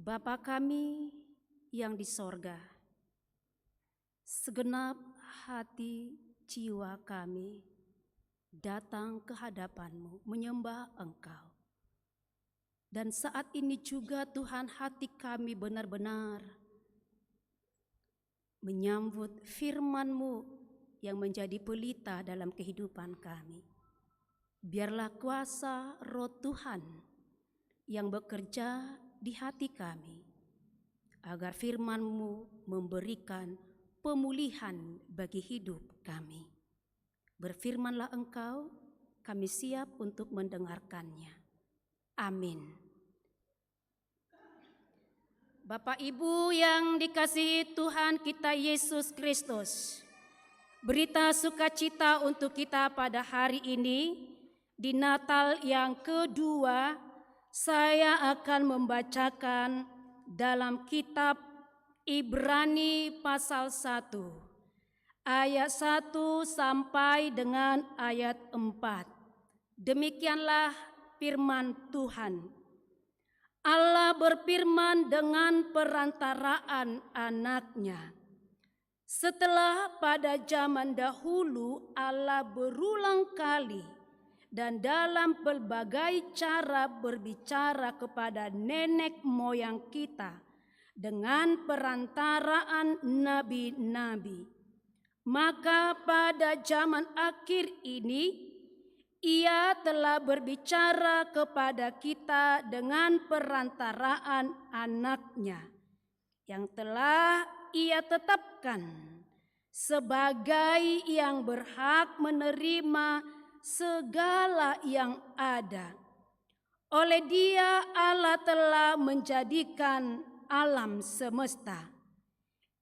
Bapa kami yang di sorga, segenap hati jiwa kami datang ke hadapan-Mu menyembah Engkau. Dan saat ini juga Tuhan, hati kami benar-benar menyambut firman-Mu yang menjadi pelita dalam kehidupan kami. Biarlah kuasa Roh Tuhan yang bekerja di hati kami, agar firman-Mu memberikan pemulihan bagi hidup kami. Berfirmanlah Engkau, kami siap untuk mendengarkannya. Amin. Bapak Ibu yang dikasihi Tuhan kita Yesus Kristus, berita sukacita untuk kita pada hari ini di Natal yang kedua. Saya akan membacakan dalam kitab Ibrani pasal 1 ayat 1 sampai dengan ayat 4. Demikianlah firman Tuhan. Allah berfirman dengan perantaraan anaknya. Setelah pada zaman dahulu Allah berulang kali dan dalam berbagai cara berbicara kepada nenek moyang kita dengan perantaraan nabi-nabi. Maka pada zaman akhir ini Ia telah berbicara kepada kita dengan perantaraan anaknya yang telah Ia tetapkan sebagai yang berhak menerima segala yang ada. Oleh Dia Allah telah menjadikan alam semesta.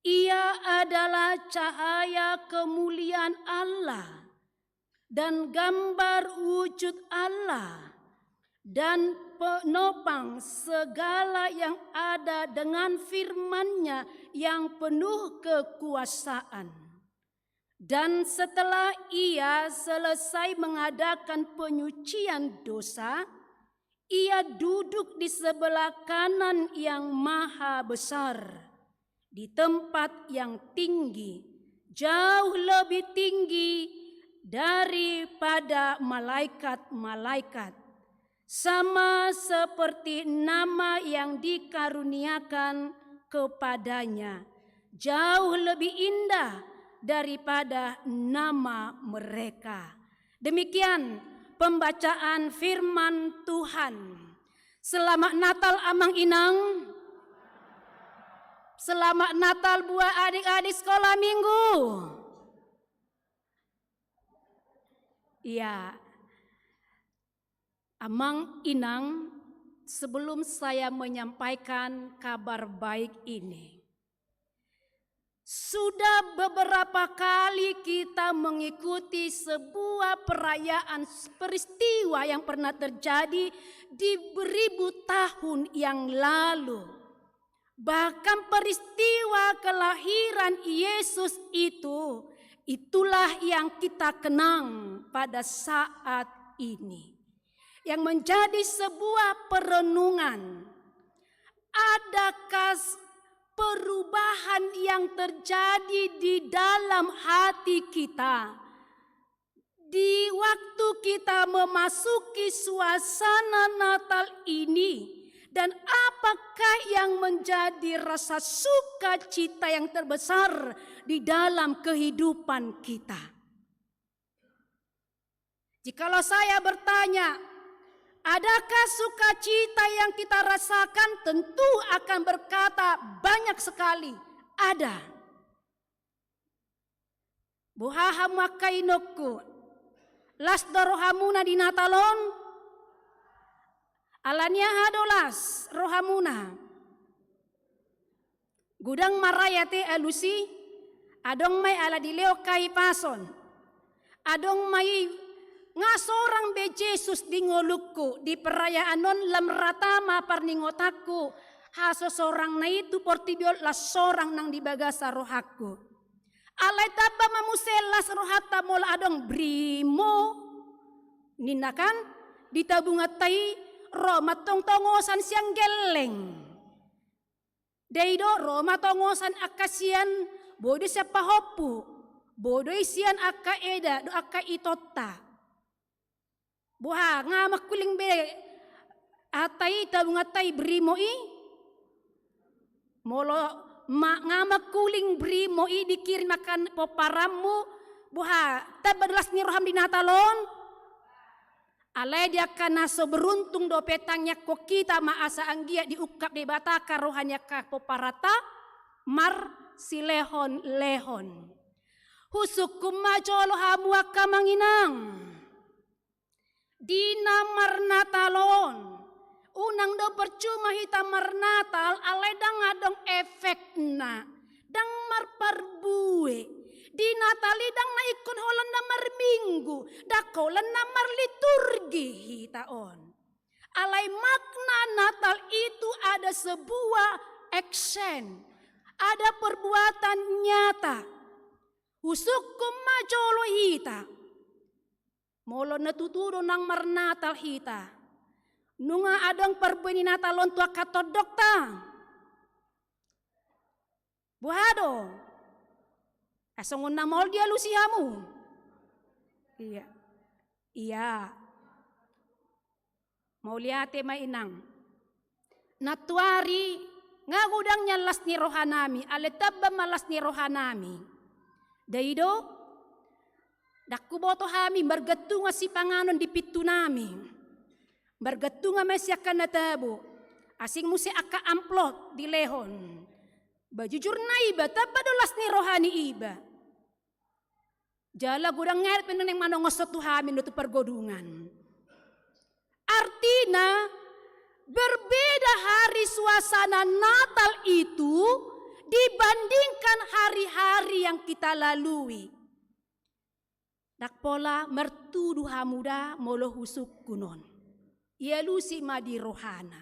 Ia adalah cahaya kemuliaan Allah dan gambar wujud Allah dan penopang segala yang ada dengan firman-Nya yang penuh kekuasaan. Dan setelah Ia selesai mengadakan penyucian dosa, Ia duduk di sebelah kanan yang maha besar, di tempat yang tinggi, jauh lebih tinggi daripada malaikat-malaikat, sama seperti nama yang dikaruniakan kepadanya, jauh lebih indah daripada nama mereka. Demikian pembacaan firman Tuhan. Selamat Natal Amang Inang. Selamat Natal buat adik-adik sekolah minggu. Ya, Amang Inang, sebelum saya menyampaikan kabar baik ini, sudah beberapa kali kita mengikuti sebuah perayaan peristiwa yang pernah terjadi di beribu tahun yang lalu. Bahkan peristiwa kelahiran Yesus itulah yang kita kenang pada saat ini. Yang menjadi sebuah perenungan. Adakah perubahan yang terjadi di dalam hati kita di waktu kita memasuki suasana Natal ini, dan apakah yang menjadi rasa sukacita yang terbesar di dalam kehidupan kita? Jikalau saya bertanya, adakah sukacita yang kita rasakan? Tentu akan berkata banyak sekali. Ada. Buhaha makainokku. Las dorohamuna di Natalon. Alania hadolas rohamuna. Gudang marayate alusi. Adong may ala dileo kai pason. Adong may nga sorang be Jesus di ngolukku di perayaan non lam ratama parningotaku haso sorang na itu portibiol la sorang nang dibagasa rohaku alay taba mamuselas rohata mol adong brimo ninakan ditabungatay ro matong tongosan siyang geleng Deido Roma tongosan akasian bodo sa pahopu. Bodo isian akka eda do akka itotta. Buha nga makuling be atay tabungatay brimo i. Molo nga makuling brimo i dikirim akan poparamu. Buha tabadulas ni roham dinatalon. Alay dia kana so beruntung do petangnya ko kita maasa anggia diukap di bataka rohanya ka poparata mar silehon lehon. Husukum majolo hamua kamanginang. Dina marnatalon. Unang do percuma hita marnatal alay dang adong efek na. Dang marparbue. Di Natali dang naikon holan na marminggu. Dakolan na marliturgi hitaon. Alay makna Natal itu ada sebuah action. Ada perbuatan nyata. Husukum majolo hita. Molo natutudo nang marnatal hita. Nunga adong perbeni natalon tua katodok ta. Buhado. Asongon na mol dia lusihamu. Iya. Iya. Mau liate mainang. Natuari nga gudang nyalas ni rohanami. Aletabba malas ni rohanami. Daido, dakku boto hami bergetunga si panganon di pitu nami. Bergetunga masih akan natabo. Asing musi aka amplot di lehon. Bajujur na iba, tabadulas ni rohani iba. Jala gudang ngeret peneng manongosot tuhamin itu pergodungan. Artinya, berbeda hari suasana Natal itu dibandingkan hari-hari yang kita lalui. Dakpola mertudu hamuda molo husuk kunon. Ia lusi madi rohana.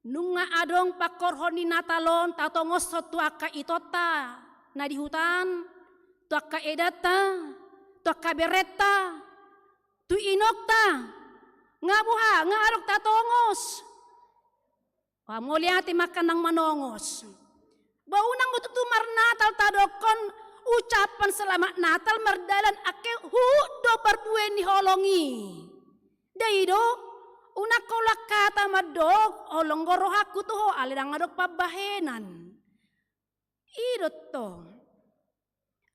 Nunga adong pakorhoni Natalon tatongosot tuaka itota na di hutan, tuaka edata, tuaka bereta, tu inokta, ngabuha, nga arok tatongos. Pamuliati makan ng manongos. Baunang mututumar Natal tadokon ucapan selamat Natal merdalan ake hudo perbuen ni holongi. Daido una kolak kata madog holong gorohaku tuho alidang adok pabahenan. Idot to.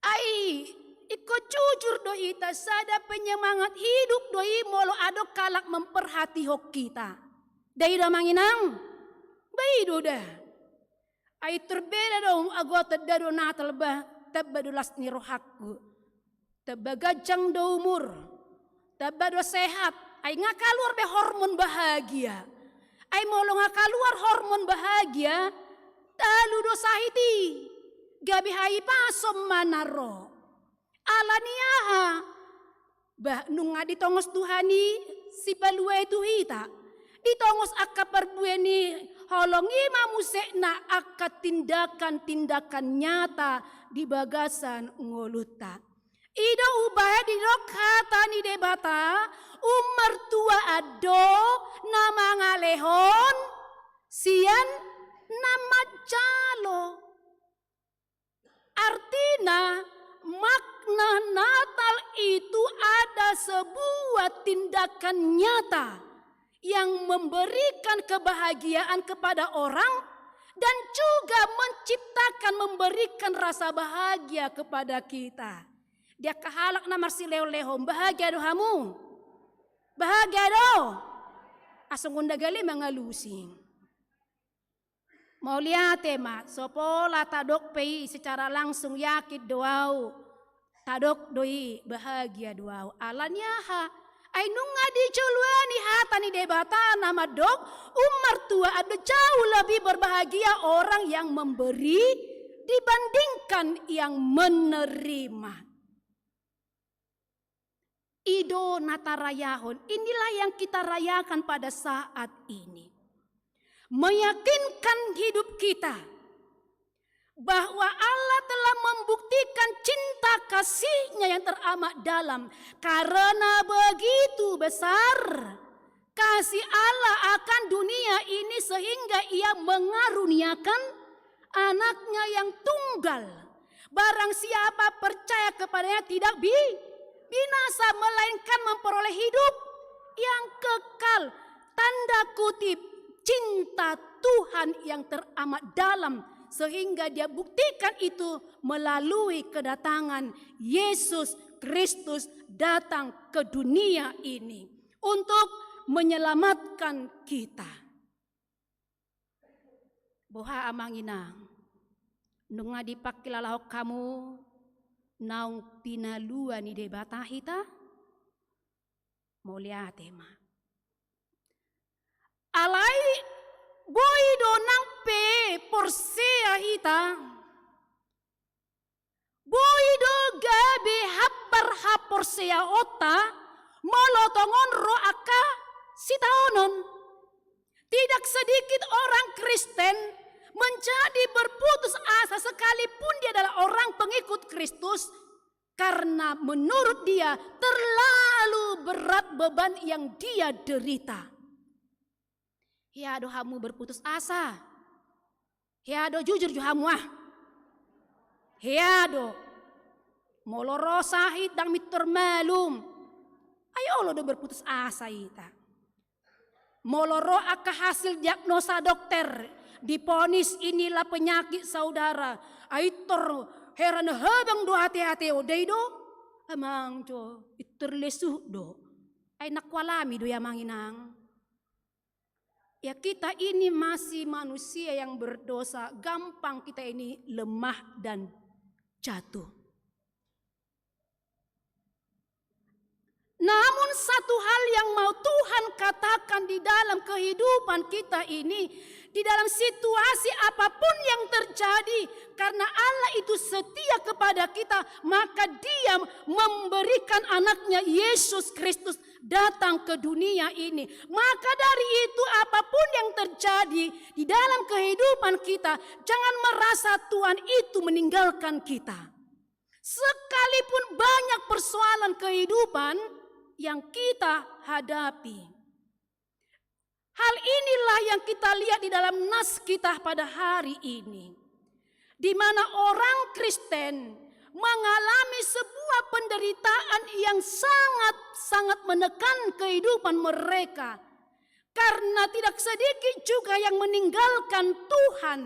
Ai iko jujur do ita sada penyemangat hidup doi molo adok kalak memperhati hok kita. Daido manginang. Baido dah. Ay terbeda dong agota dado Natal bah tabadulas ni rohaku. Tabagajang do umur. Tabado sehat. Ay nga kaluar be hormon bahagia. Ay molo nga kaluar hormon bahagia. Talu do sahiti. Gabi hai pasom manaro. Alaniaha. Bah nunga ditongos Tuhani si balue itu hita. Ditongos akka perbueni holongi mamusekna akka tindakan-tindakan nyata di bagasan ngoluta. Ido ubaya di kata ni debata umar tua ado nama ngalehon sian nama jalo. Artinya makna Natal itu ada sebuah tindakan nyata yang memberikan kebahagiaan kepada orang dan juga menciptakan memberikan rasa bahagia kepada kita. Dia kahalak na marsileo-lehom bahagia do hamu. Bahagia do. Asong undagali mga lusing. Mau lihat ma, sopola tadok pei secara langsung yakit doau. Tadok doi bahagia doau. Alanya ha. Ay nunga di juluani hata ni debata nama dok umar tua ada jauh lebih berbahagia orang yang memberi dibandingkan yang menerima. Ido natarayahon, inilah yang kita rayakan pada saat ini. Meyakinkan hidup kita bahwa Allah telah membuktikan cinta kasih-Nya yang teramat dalam. Karena begitu besar kasih Allah akan dunia ini sehingga ia mengaruniakan anaknya yang tunggal. Barang siapa percaya kepadanya tidak binasa, melainkan memperoleh hidup yang kekal. Tanda kutip, cinta Tuhan yang teramat dalam, sehingga dia buktikan itu melalui kedatangan Yesus Kristus datang ke dunia ini untuk menyelamatkan kita. Boha amanginang, nunga dipakilalau kamu naung pinalua ni debata hita, mulia tema. Alai boy donang pe porsea hita, boy do gabe habar ha porsea ota, molotongon ro aka sitaonon. Tidak sedikit orang Kristen menjadi berputus asa sekalipun dia adalah orang pengikut Kristus, karena menurut dia terlalu berat beban yang dia derita. Hiado hamu berputus asa. Hiado jujur juhamu ah. Hiado moloro sahid dang mitur malum. Ayo lo do berputus asa ita. Moloro aka hasil diagnosa dokter, diponis inilah penyakit saudara. Aitor heran hebang do hati-hati odei do. Amang jo itur lesu do. Ay nakwalami do ya manginang. Ya kita ini masih manusia yang berdosa, gampang kita ini lemah dan jatuh. Namun satu hal yang mau Tuhan katakan di dalam kehidupan kita ini, di dalam situasi apapun yang terjadi, karena Allah itu setia kepada kita, maka Dia memberikan anaknya Yesus Kristus datang ke dunia ini. Maka dari itu apapun yang terjadi di dalam kehidupan kita, jangan merasa Tuhan itu meninggalkan kita. Sekalipun banyak persoalan kehidupan yang kita hadapi. Hal inilah yang kita lihat di dalam nas kita pada hari ini, di mana orang Kristen mengalami sebuah penderitaan yang sangat-sangat menekan kehidupan mereka, karena tidak sedikit juga yang meninggalkan Tuhan,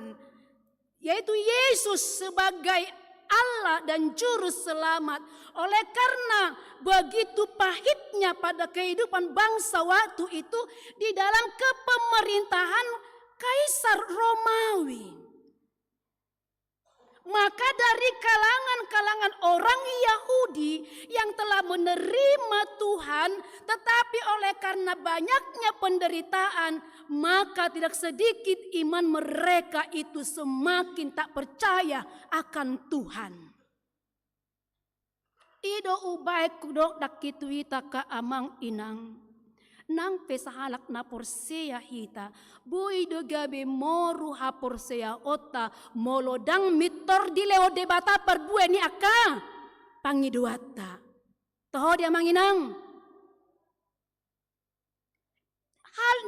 yaitu Yesus sebagai Allah dan Juru Selamat. Oleh karena begitu pahitnya pada kehidupan bangsa waktu itu di dalam kepemerintahan Kaisar Romawi, maka dari kalangan-kalangan orang Yahudi yang telah menerima Tuhan, tetapi oleh karena banyaknya penderitaan, maka tidak sedikit iman mereka itu semakin tak percaya akan Tuhan. Ido ubay kudok dakitu ita ka amang inang, nang pesahalak na porsea hita, bui do gabe moru ha porsea ota, molodang mitor di leo debata perbue ni aka, pangiduata. Toho dia manginang. Hal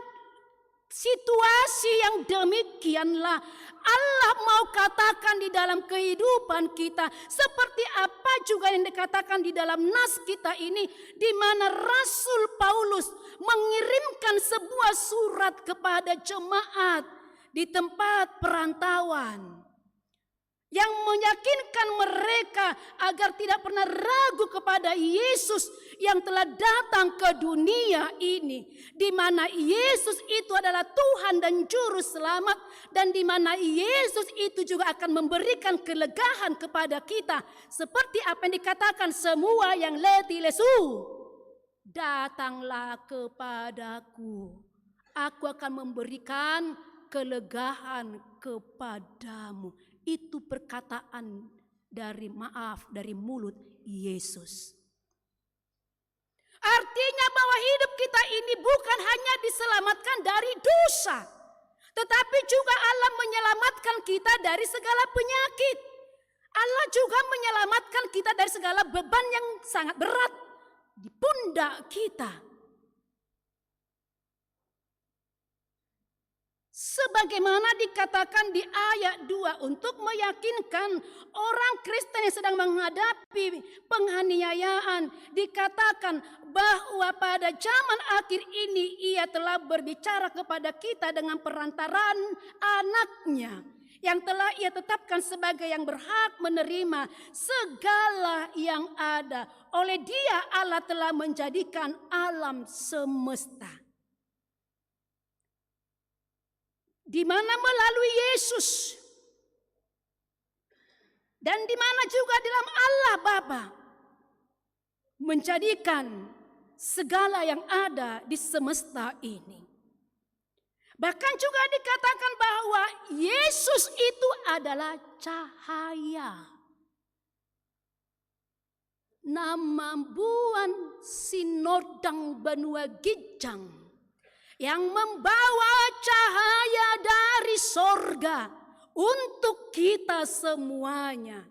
situasi yang demikianlah Allah mau katakan di dalam kehidupan kita, seperti apa juga yang dikatakan di dalam nas kita ini, di mana Rasul Paulus mengirimkan sebuah surat kepada jemaat di tempat perantauan yang meyakinkan mereka agar tidak pernah ragu kepada Yesus yang telah datang ke dunia ini, di mana Yesus itu adalah Tuhan dan Juru Selamat, dan di mana Yesus itu juga akan memberikan kelegaan kepada kita, seperti apa yang dikatakan, semua yang letih lesu, datanglah kepadaku, aku akan memberikan kelegaan kepadamu. Itu perkataan dari mulut Yesus. Artinya bahwa hidup kita ini bukan hanya diselamatkan dari dosa, tetapi juga Allah menyelamatkan kita dari segala penyakit. Allah juga menyelamatkan kita dari segala beban yang sangat berat di pundak kita. Sebagaimana dikatakan di ayat 2, untuk meyakinkan orang Kristen yang sedang menghadapi penganiayaan, dikatakan bahwa pada zaman akhir ini ia telah berbicara kepada kita dengan perantaraan anaknya, yang telah ia tetapkan sebagai yang berhak menerima segala yang ada. Oleh Dia Allah telah menjadikan alam semesta. Di mana melalui Yesus dan di mana juga dalam Allah Bapa menjadikan segala yang ada di semesta ini. Bahkan juga dikatakan bahwa Yesus itu adalah cahaya. Nama buan sinodang benua gijang yang membawa cahaya dari sorga untuk kita semuanya.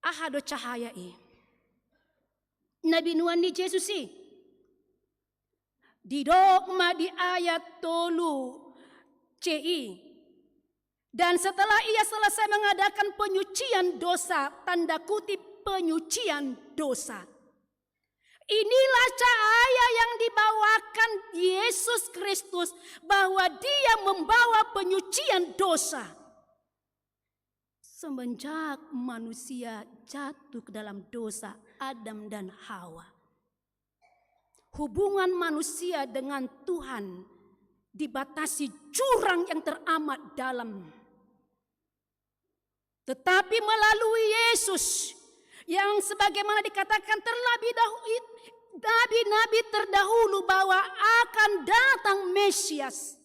Ahado cahaya Nabi Nuani Yesus di dogma di ayat 3 CI. Dan setelah ia selesai mengadakan penyucian dosa, tanda kutip penyucian dosa, inilah cahaya yang dibawakan Yesus Kristus, bahwa Dia membawa penyucian dosa. Semenjak manusia jatuh ke dalam dosa Adam dan Hawa, hubungan manusia dengan Tuhan dibatasi jurang yang teramat dalam. Tetapi melalui Yesus, yang sebagaimana dikatakan terlebih dahulu nabi-nabi terdahulu bahwa akan datang Mesias,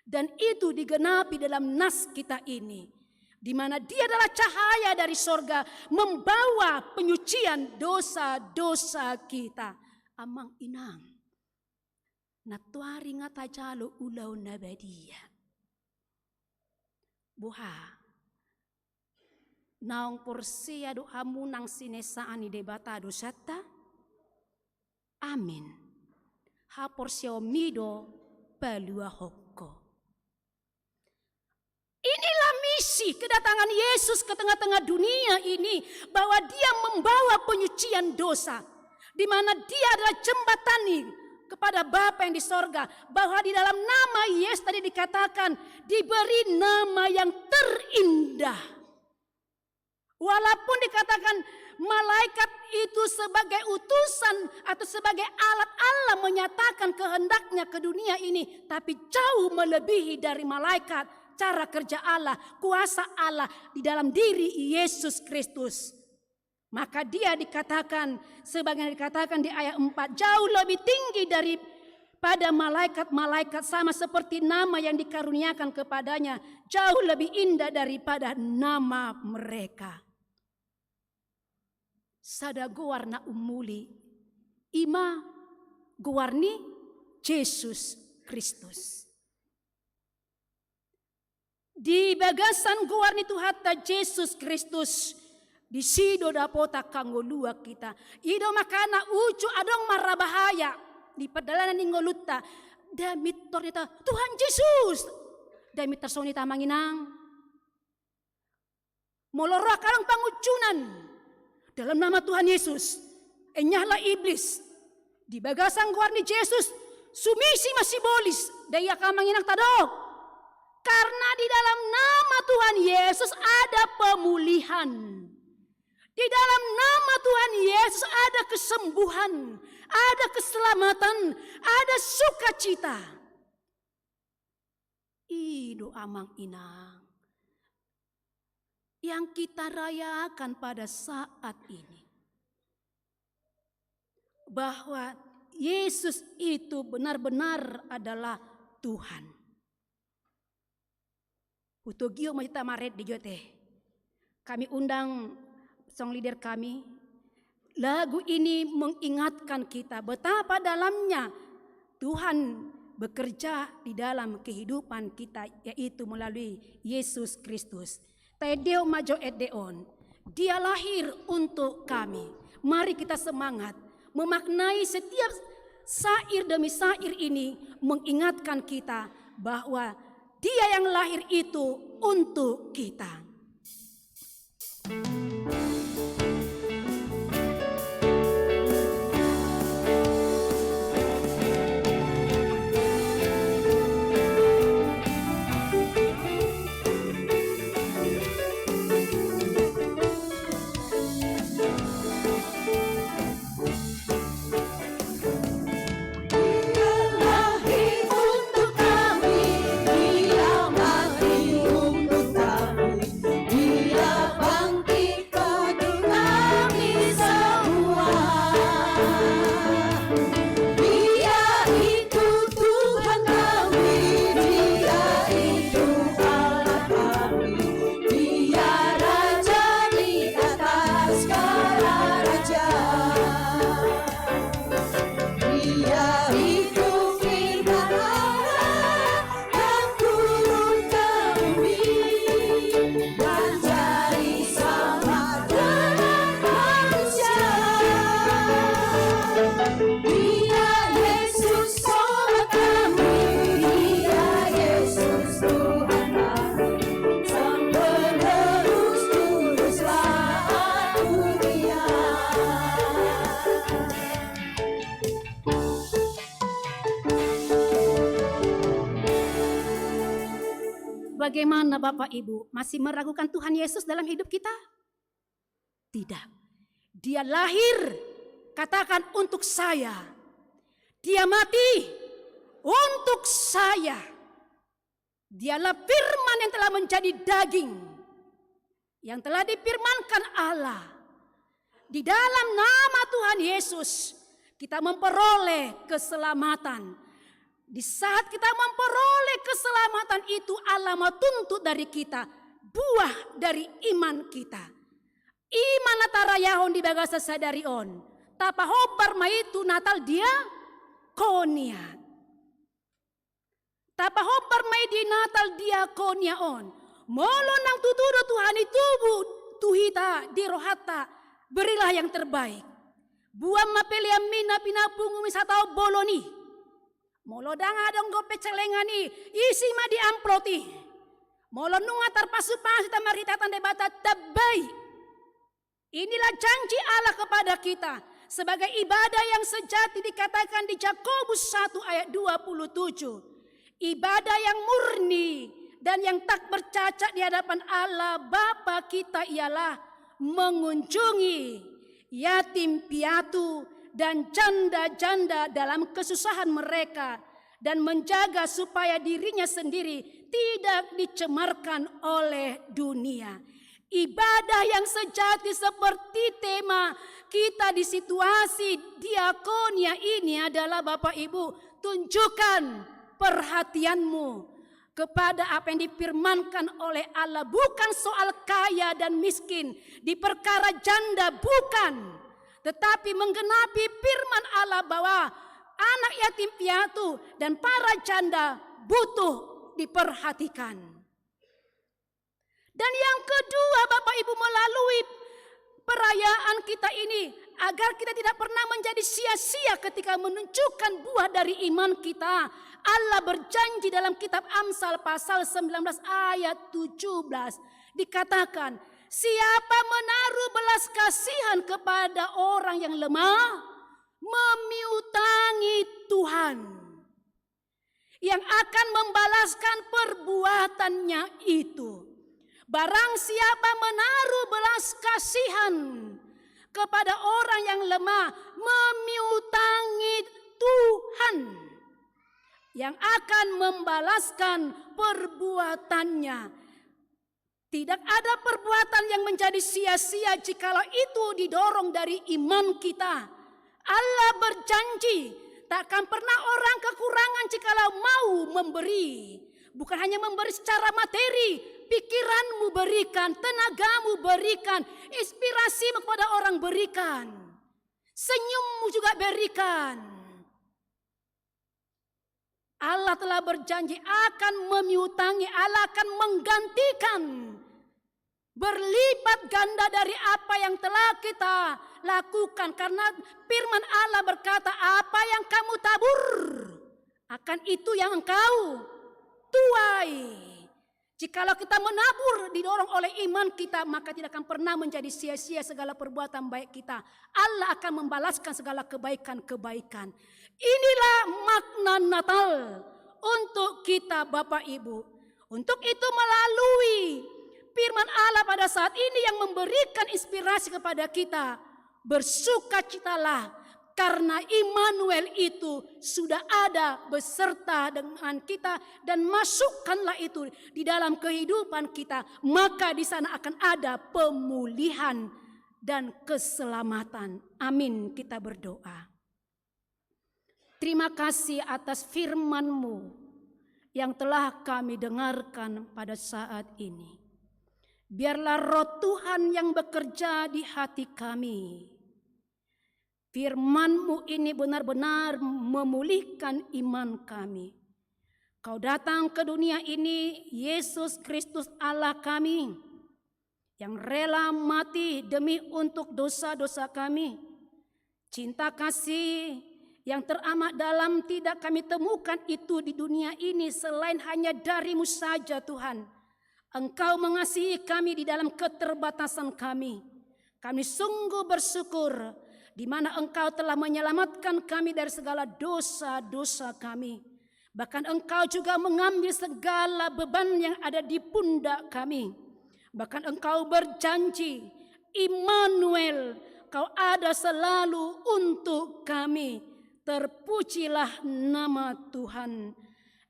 dan itu digenapi dalam nas kita ini, di mana Dia adalah cahaya dari sorga, membawa penyucian dosa-dosa kita. Amang inang natuari ngata jalo ulau nabadia buha naong porsia do hamunang sinesaan ni debata do sata. Amin. Ha porsio mido palua hokko. Inilah misi kedatangan Yesus ke tengah-tengah dunia ini, bahwa Dia membawa penyucian dosa, di mana Dia adalah jembatani kepada Bapa yang di sorga, bahwa di dalam nama Yesus tadi dikatakan diberi nama yang terindah. Walaupun dikatakan malaikat itu sebagai utusan atau sebagai alat Allah menyatakan kehendaknya ke dunia ini, tapi jauh melebihi dari malaikat cara kerja Allah, kuasa Allah di dalam diri Yesus Kristus. Maka Dia dikatakan, sebagaimana dikatakan di ayat 4, jauh lebih tinggi daripada malaikat-malaikat, sama seperti nama yang dikaruniakan kepadanya jauh lebih indah daripada nama mereka. Sada gowarna umuli ima gowarni Yesus Kristus. Di bagasan gowarni Tuhata Yesus Kristus, di sido dapota kanggo lua kita. Ido makana ucu adong marabahaya di pedalanan ingolutta. Damit torita Tuhan Yesus. Damit tersonita manginang. Moloro akarang pangucunan dalam nama Tuhan Yesus. Enyahlah iblis. Di bagasan gowarni Yesus sumisi masih bolis. Daya kamanginang tadok. Karena di dalam nama Tuhan Yesus ada pemulihan. Di dalam nama Tuhan Yesus ada kesembuhan, ada keselamatan, ada sukacita. Ido amang inang yang kita rayakan pada saat ini, bahwa Yesus itu benar-benar adalah Tuhan. Utogio kita maret di jote. Kami undang song leader kami. Lagu ini mengingatkan kita betapa dalamnya Tuhan bekerja di dalam kehidupan kita, yaitu melalui Yesus Kristus. Tedeo majo edeon. Dia lahir untuk kami. Mari kita semangat memaknai setiap sair demi sair ini mengingatkan kita bahwa Dia yang lahir itu untuk kita. Bagaimana Bapak Ibu, masih meragukan Tuhan Yesus dalam hidup kita? Tidak. Dia lahir, katakan untuk saya. Dia mati untuk saya. Dialah firman yang telah menjadi daging, yang telah difirmankan Allah. Di dalam nama Tuhan Yesus kita memperoleh keselamatan. Di saat kita memperoleh keselamatan itu, Allah mau tuntut dari kita buah dari iman kita. Iman atara yahon di bagasa sadarion. Tapa hobar maitu natal dia konia. Tapa hobar mai di natal dia konia on. Molo nang tutudo Tuhan itu tuhita di rohata. Berilah yang terbaik. Buam mapeliam mina pinapungumi satau boloni. Molo danga dong gope celengani isi ma di amploti. Molo nunga tarpasu-pasu tamarita tanda bata tabai. Inilah janji Allah kepada kita sebagai ibadah yang sejati dikatakan di Yakobus 1 ayat 27. Ibadah yang murni dan yang tak bercacat di hadapan Allah Bapa kita ialah mengunjungi yatim piatu dan janda-janda dalam kesusahan mereka dan menjaga supaya dirinya sendiri tidak dicemarkan oleh dunia. Ibadah yang sejati seperti tema kita di situasi diakonia ini adalah Bapak Ibu, tunjukkan perhatianmu kepada apa yang difirmankan oleh Allah, bukan soal kaya dan miskin, di perkara janda bukan. Tetapi menggenapi firman Allah bahwa anak yatim piatu dan para janda butuh diperhatikan. Dan yang kedua Bapak Ibu, melalui perayaan kita ini, agar kita tidak pernah menjadi sia-sia ketika menunjukkan buah dari iman kita, Allah berjanji dalam kitab Amsal pasal 19 ayat 17 dikatakan, siapa menaruh belas kasihan kepada orang yang lemah, memiutangi Tuhan yang akan membalaskan perbuatannya itu. Barang siapa menaruh belas kasihan kepada orang yang lemah, memiutangi Tuhan yang akan membalaskan perbuatannya. Tidak ada perbuatan yang menjadi sia-sia jikalau itu didorong dari iman kita. Allah berjanji takkan pernah orang kekurangan jikalau mau memberi. Bukan hanya memberi secara materi, pikiranmu berikan, tenagamu berikan, inspirasimu kepada orang berikan, senyummu juga berikan. Allah telah berjanji akan memiutangi, Allah akan menggantikan berlipat ganda dari apa yang telah kita lakukan. Karena firman Allah berkata, apa yang kamu Akan itu yang engkau tuai. Jikalau kita menabur didorong oleh iman kita, maka tidak akan pernah menjadi sia-sia segala perbuatan baik kita. Allah akan membalaskan segala kebaikan-kebaikan. Inilah makna Natal untuk kita Bapak Ibu. Untuk itu melalui firman Allah pada saat ini yang memberikan inspirasi kepada kita. Bersukacitalah karena Immanuel itu sudah ada beserta dengan kita, dan masukkanlah itu di dalam kehidupan kita, maka di sana akan ada pemulihan dan keselamatan. Amin, kita berdoa. Terima kasih atas firman-Mu yang telah kami dengarkan pada saat ini. Biarlah Roh Tuhan yang bekerja di hati kami. Firman-Mu ini benar-benar memulihkan iman kami. Kau datang ke dunia ini, Yesus Kristus Allah kami, yang rela mati demi untuk dosa-dosa kami. Cinta kasih yang teramat dalam tidak kami temukan itu di dunia ini selain hanya dari-Mu saja Tuhan. Engkau mengasihi kami di dalam keterbatasan kami. Kami sungguh bersyukur di mana Engkau telah menyelamatkan kami dari segala dosa-dosa kami. Bahkan Engkau juga mengambil segala beban yang ada di pundak kami. Bahkan Engkau berjanji, Immanuel, Kau ada selalu untuk kami. Terpujilah nama Tuhan.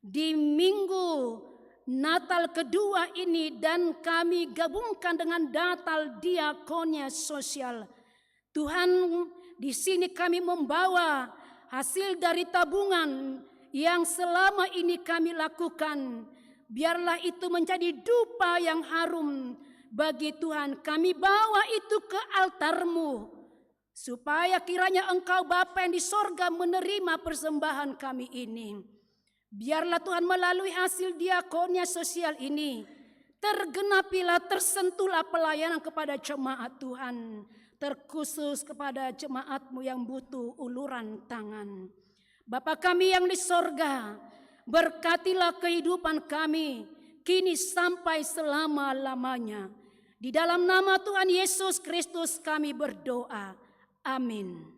Di minggu Natal kedua ini dan kami gabungkan dengan Natal Diakonia Sosial. Tuhan, di sini kami membawa hasil dari tabungan yang selama ini kami lakukan. Biarlah itu menjadi dupa yang harum bagi Tuhan. Kami bawa itu ke altar-Mu, supaya kiranya Engkau Bapa yang di sorga menerima persembahan kami ini. Biarlah Tuhan melalui hasil diakonia sosial ini, tergenapilah, tersentuhlah pelayanan kepada jemaat Tuhan. Terkhusus kepada jemaat-Mu yang butuh uluran tangan. Bapa kami yang di sorga, berkatilah kehidupan kami, kini sampai selama-lamanya. Di dalam nama Tuhan Yesus Kristus kami berdoa. Amin.